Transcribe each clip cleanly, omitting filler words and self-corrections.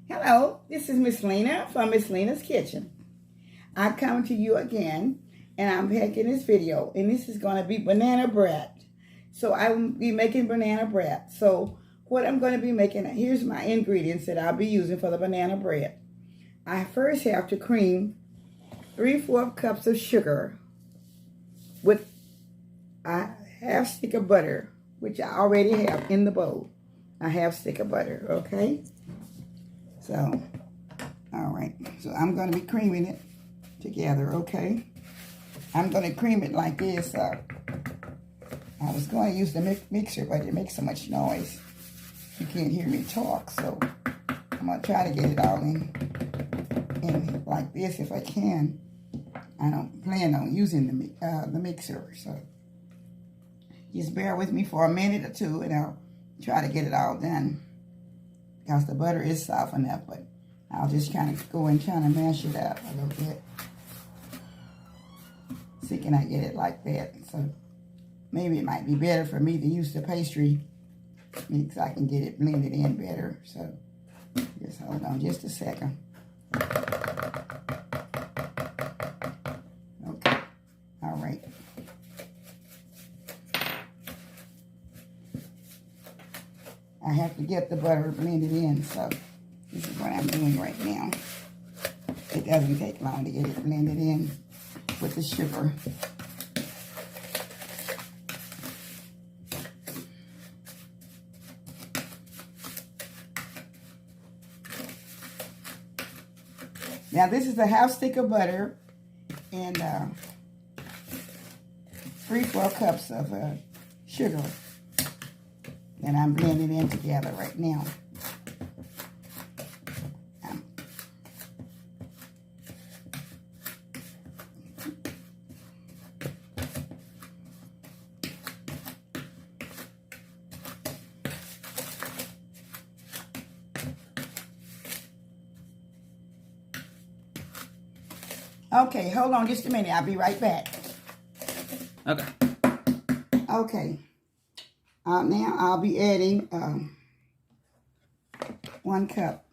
Hello, this is Miss Lena from Miss Lena's Kitchen. I come to you again, and I'm making this video, and this is going to be banana bread. So I will be making banana bread. So what I'm going to be making, here's my ingredients that I'll be using for the banana bread. I first have to cream 3/4 cups of sugar with a half stick of butter, which I already have in the bowl. A half stick of butter, okay? So, all right. So I'm going to be creaming it together, okay? I'm going to cream it like this. I was going to use the mixer, but it makes so much noise. You can't hear me talk, so I'm going to try to get it all in like this if I can. I don't plan on using the mixer, so just bear with me for a minute or two, and I'll try to get it all done. Because the butter is soft enough, but I'll just kind of go and try to mash it up a little bit. See, can I get it like that? So maybe it might be better for me to use the pastry mix. I can get it blended in better. So just hold on just a second. Okay, all right. I have to get the butter blended in, so this is what I'm doing right now. It doesn't take long to get it blended in with the sugar. Now this is a half stick of butter and 3/4 cups of sugar. And I'm blending in together right now. Okay, hold on just a minute. I'll be right back. Okay. Okay. Now I'll be adding 1 cup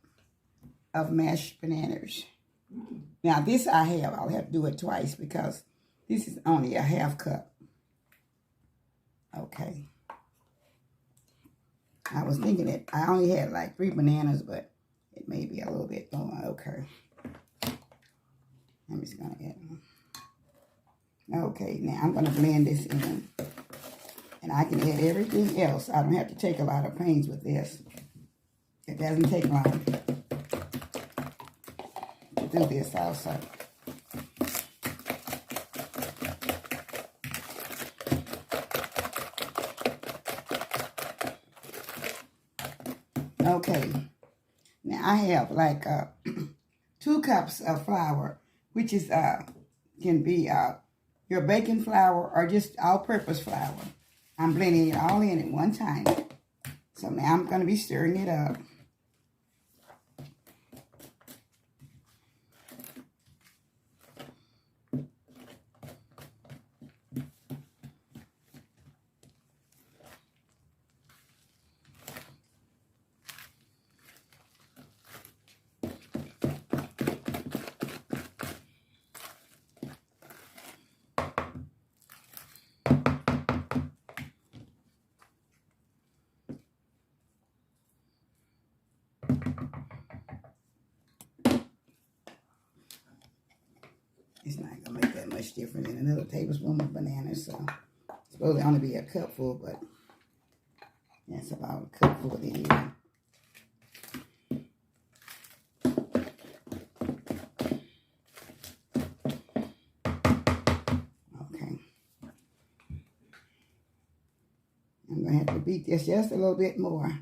of mashed bananas. Now this I'll have to do it twice because this is only a half cup. Okay. I was thinking that I only had like 3 bananas, but it may be a little bit more. Okay. I'm just gonna add one. Okay, now I'm gonna blend this in. And I can add everything else. I don't have to take a lot of pains with this. It doesn't take long to do this also. Okay. Now I have like 2 cups of flour, which is can be your baking flour or just all-purpose flour. I'm blending it all in at one time. So now I'm going to be stirring it up. It's not going to make that much difference in another tablespoon of bananas. So it's supposed to only be a cupful, but that's about a cupful anyway. Okay. I'm going to have to beat this just a little bit more.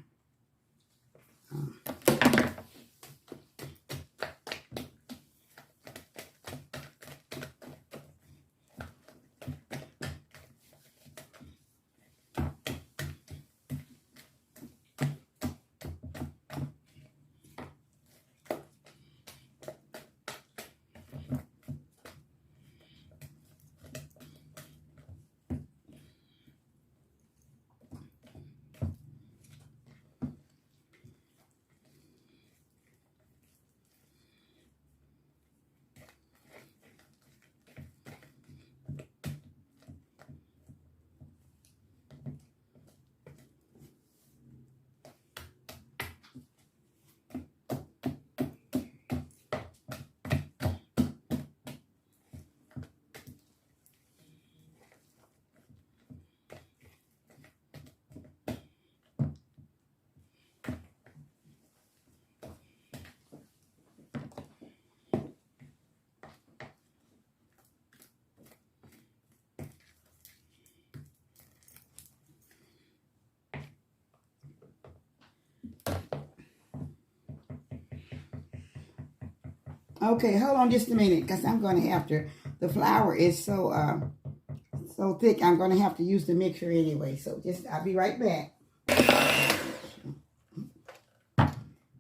Okay, hold on just a minute, because I'm going to have to, the flour is so thick, I'm going to have to use the mixer anyway. So I'll be right back.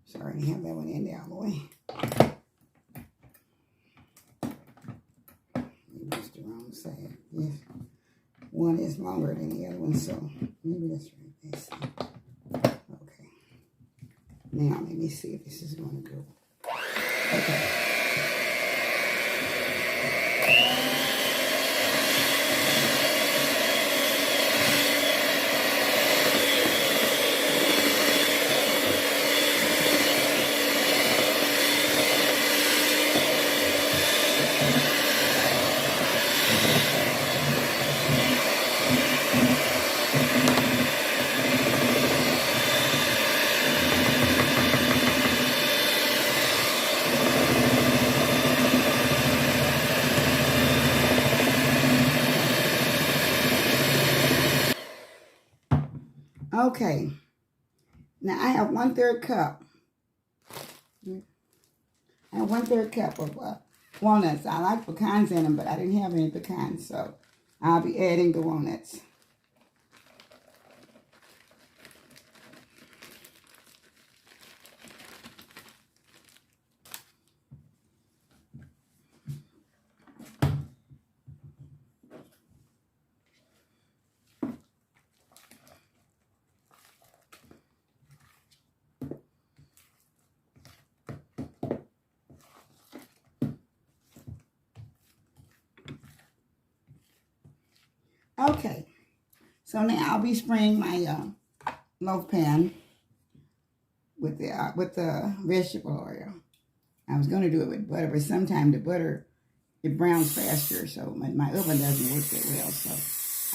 Sorry, I have that one in there all the way. Maybe it's the wrong side. Yes. One is longer than the other one, so maybe that's right. Let's see. Okay. Now, let me see if this is going to go. Okay. Okay, now I have 1/3 cup. I have 1/3 cup of walnuts. I like pecans in them, but I didn't have any pecans, so I'll be adding the walnuts. Okay, so now I'll be spraying my loaf pan with the vegetable oil. I was going to do it with butter, but sometimes the butter, it browns faster, so my oven doesn't work that well. So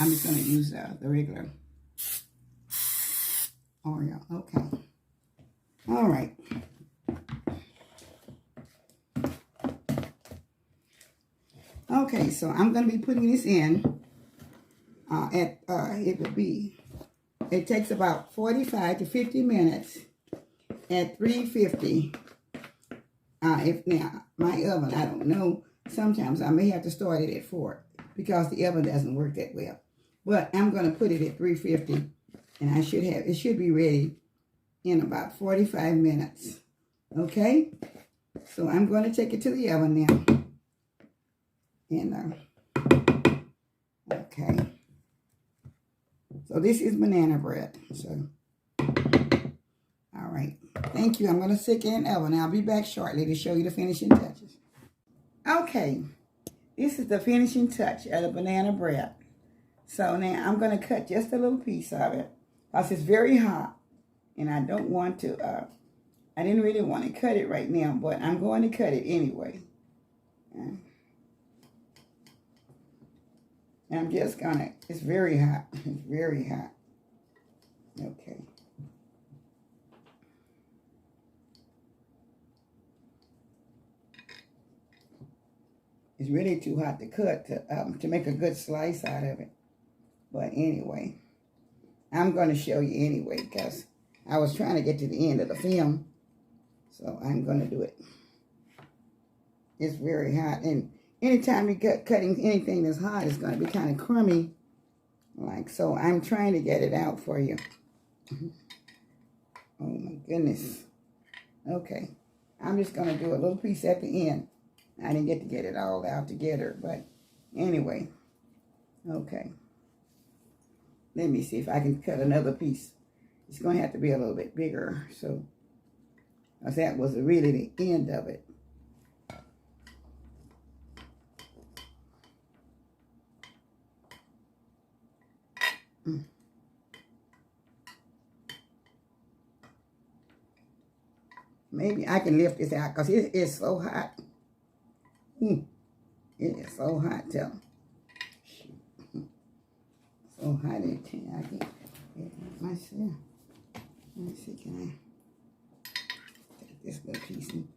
I'm just going to use the regular oil. Okay. All right. Okay, so I'm going to be putting this in it takes about 45 to 50 minutes at 350. If now, my oven, I don't know, sometimes I may have to start it at 4 because the oven doesn't work that well. But I'm going to put it at 350, and it should be ready in about 45 minutes. Okay? So I'm going to take it to the oven now. And, okay. So this is banana bread. So, all right. Thank you. I'm going to stick it in the oven. I'll be back shortly to show you the finishing touches. Okay. This is the finishing touch of the banana bread. So now I'm going to cut just a little piece of it because it's very hot. And I don't want to, I didn't really want to cut it right now, but I'm going to cut it anyway. And I'm just going to, it's very hot. It's very hot. Okay. It's really too hot to cut to make a good slice out of it. But anyway, I'm going to show you anyway because I was trying to get to the end of the film. So I'm going to do it. It's very hot. And anytime you get cutting anything that's hot, it's going to be kind of crummy. Like so. I'm trying to get it out for you. Oh my goodness. Okay. I'm just going to do a little piece at the end. I didn't get to get it all out together, but anyway. Okay. Let me see if I can cut another piece. It's going to have to be a little bit bigger. So, because that was really the end of it. Maybe I can lift this out because it is so hot. It is so hot, tell me. So hot in here. I can get it myself. Let me see, can I take this little piece and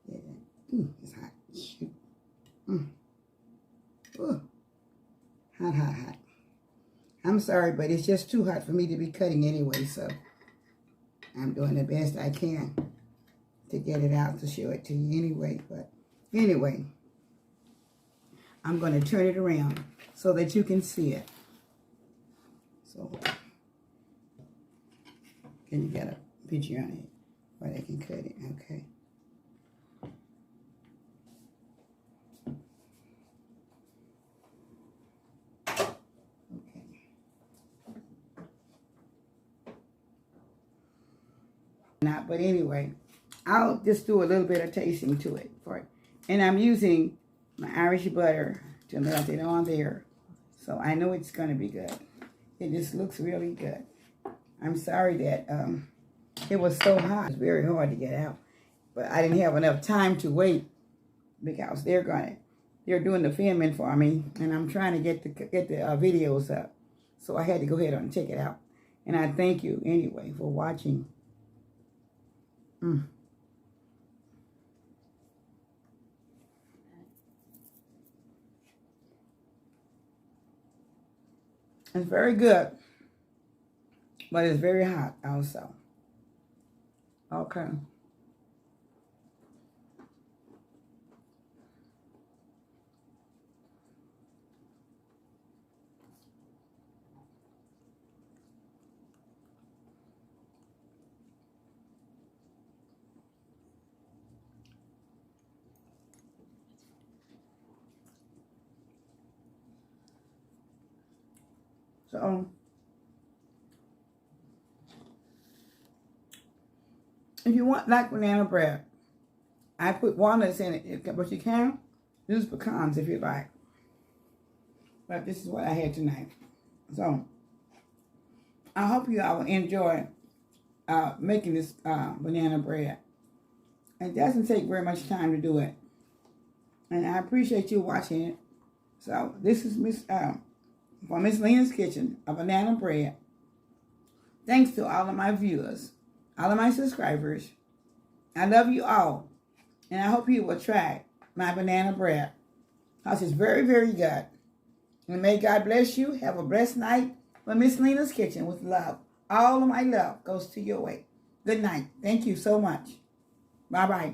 get it? It's hot. Shoot. Hot, hot, hot. I'm sorry, but it's just too hot for me to be cutting anyway, so I'm doing the best I can to get it out to show it to you anyway, but Anyway, I'm going to turn it around so that you can see it. So, can you get a picture on it where they can cut it? Okay. Not, but anyway, I'll just do a little bit of tasting to it for it. And I'm using my Irish butter to melt it on there. So I know it's going to be good. It just looks really good. I'm sorry that it was so hot. It's very hard to get out. But I didn't have enough time to wait because they're doing the filming for me. And I'm trying to get the videos up. So I had to go ahead and check it out. And I thank you anyway for watching. It's very good, but it's very hot also. Okay. So, if you want like banana bread, I put walnuts in it, but you can use pecans if you like. But this is what I had tonight. So, I hope you all will enjoy making this banana bread. It doesn't take very much time to do it. And I appreciate you watching it. So, this is for Miss Lena's Kitchen, a banana bread. Thanks to all of my viewers, all of my subscribers. I love you all. And I hope you will try my banana bread, because it's very, very good. And may God bless you. Have a blessed night for Miss Lena's Kitchen with love. All of my love goes to your way. Good night. Thank you so much. Bye-bye.